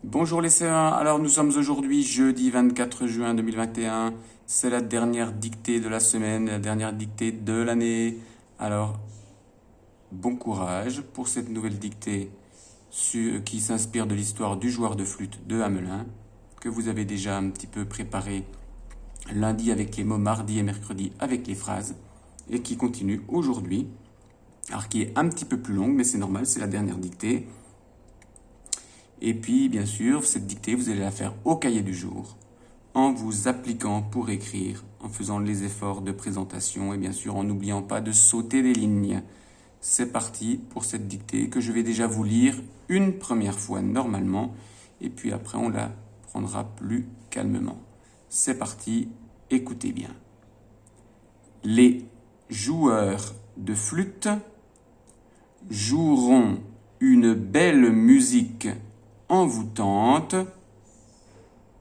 Bonjour les C1, alors nous sommes aujourd'hui jeudi 24 juin 2021, c'est la dernière dictée de la semaine, la dernière dictée de l'année. Alors, bon courage pour cette nouvelle dictée qui s'inspire de l'histoire du joueur de flûte de Hamelin, que vous avez déjà un petit peu préparé lundi avec les mots, mardi et mercredi avec les phrases, et qui continue aujourd'hui, alors qui est un petit peu plus longue, mais c'est normal, c'est la dernière dictée. Et puis, bien sûr, cette dictée, vous allez la faire au cahier du jour, en vous appliquant pour écrire, en faisant les efforts de présentation et bien sûr en n'oubliant pas de sauter des lignes. C'est parti pour cette dictée que je vais déjà vous lire une première fois normalement, et puis après on la prendra plus calmement. C'est parti, écoutez bien. Les joueurs de flûte joueront une belle musique envoûtante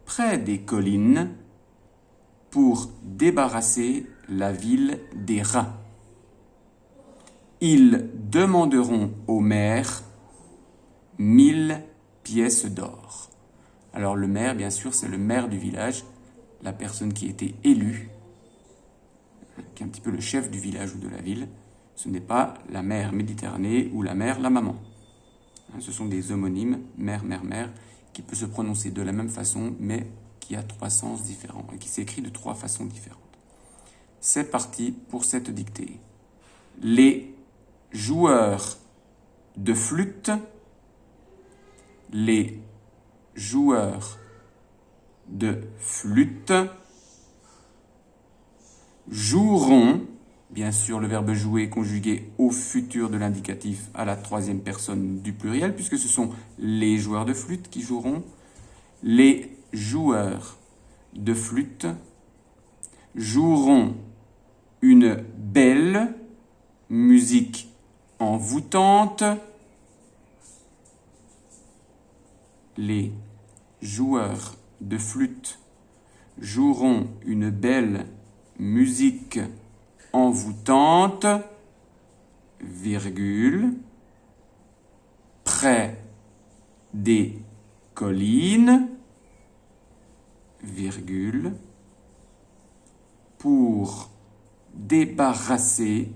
près des collines pour débarrasser la ville des rats. Ils demanderont au maire 1000 pièces d'or. Alors le maire, bien sûr, c'est le maire du village, la personne qui a été élue, qui est un petit peu le chef du village ou de la ville. Ce n'est pas la mère Méditerranée ou la mère la maman. Ce sont des homonymes, mère, mère, mère, qui peut se prononcer de la même façon, mais qui a trois sens différents et qui s'écrit de trois façons différentes. C'est parti pour cette dictée. Les joueurs de flûte, les joueurs de flûte joueront, bien sûr le verbe jouer conjugué au futur de l'indicatif à la troisième personne du pluriel, puisque ce sont les joueurs de flûte qui joueront. Les joueurs de flûte joueront une belle musique envoûtante. Les joueurs de flûte joueront une belle musique envoûtante, virgule, près des collines, virgule, pour débarrasser,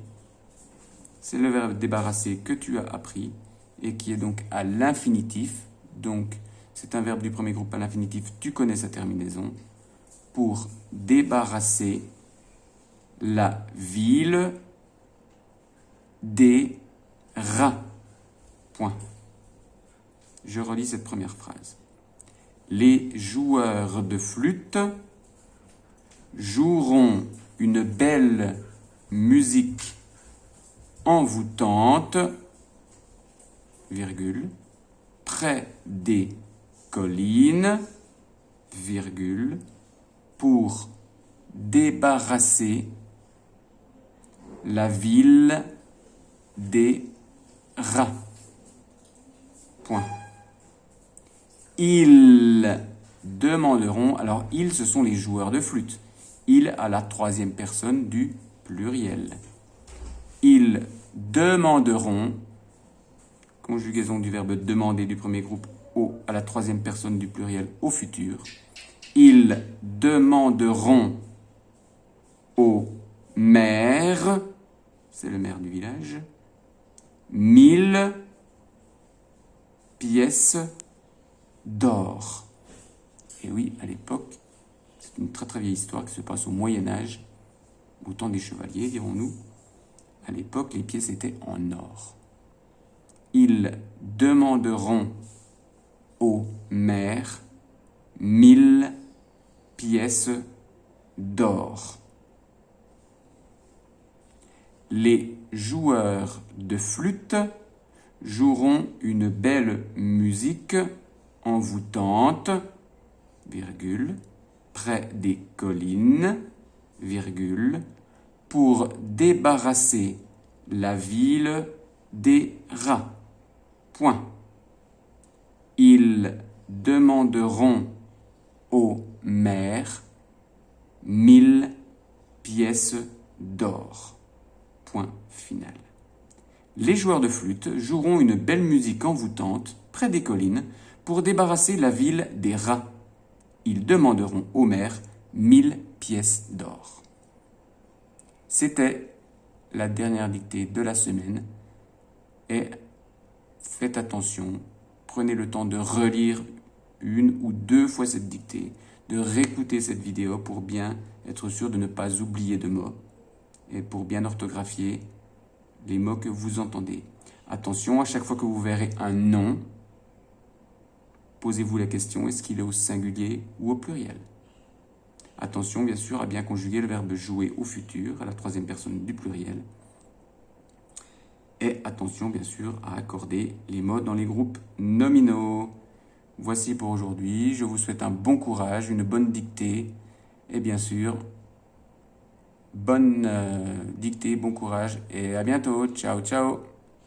c'est le verbe débarrasser que tu as appris et qui est donc à l'infinitif, donc c'est un verbe du premier groupe à l'infinitif, tu connais sa terminaison, pour débarrasser la ville des rats. Point. Je relis cette première phrase. Les joueurs de flûte joueront une belle musique envoûtante, virgule, près des collines, virgule, pour débarrasser la ville des rats. Point. Ils demanderont, alors ils, ce sont les joueurs de flûte. Ils à la troisième personne du pluriel. Ils demanderont, conjugaison du verbe demander du premier groupe à la troisième personne du pluriel au futur. Ils demanderont au maire, c'est le maire du village, 1000 pièces d'or. Et oui, à l'époque, c'est une très très vieille histoire qui se passe au Moyen-Âge, au temps des chevaliers, dirons-nous. À l'époque, les pièces étaient en or. Ils demanderont au maire 1000 pièces d'or. Les joueurs de flûte joueront une belle musique envoûtante, virgule, près des collines, virgule, pour débarrasser la ville des rats. Point. Ils demanderont au maire 1000 pièces d'or. Point final. Les joueurs de flûte joueront une belle musique envoûtante près des collines pour débarrasser la ville des rats. Ils demanderont au maire 1000 pièces d'or. C'était la dernière dictée de la semaine. Et faites attention, prenez le temps de relire une ou deux fois cette dictée, de réécouter cette vidéo pour bien être sûr de ne pas oublier de mots et pour bien orthographier les mots que vous entendez. Attention, à chaque fois que vous verrez un nom, posez-vous la question, est-ce qu'il est au singulier ou au pluriel? Attention, bien sûr, à bien conjuguer le verbe jouer au futur, à la troisième personne du pluriel. Et attention, bien sûr, à accorder les mots dans les groupes nominaux. Voici pour aujourd'hui. Je vous souhaite un bon courage, une bonne dictée. Et bien sûr, bonne dictée, bon courage. Et à bientôt. Ciao, ciao.